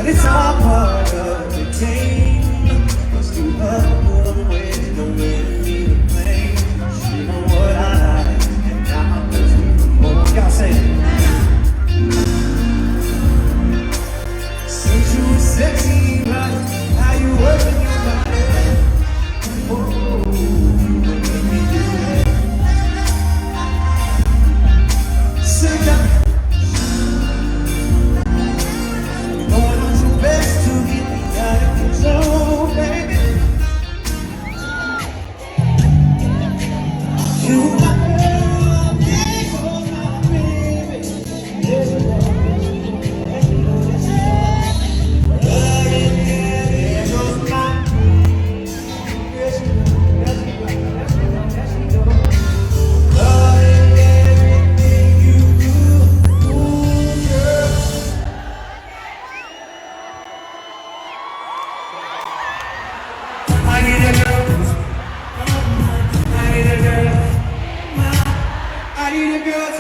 But it's all part of the game. Cause to love one way, don't really need a blame. She know what I like, and now I'm listening for more. Y'all say it. Since you were sexy, right? How you working your body? Oh, you making me do it. Sit down. Going on your best to get me out of control, baby. You my girl, yeah, you're my baby. Yes, you are. Yes, you are. Yes, you are. There goes my. Yes, you are. Yes, you are. Yes, you are. Yes, you are. Loving everything you do, ooh, girl. I need a girl. I need a girl. I need a girl.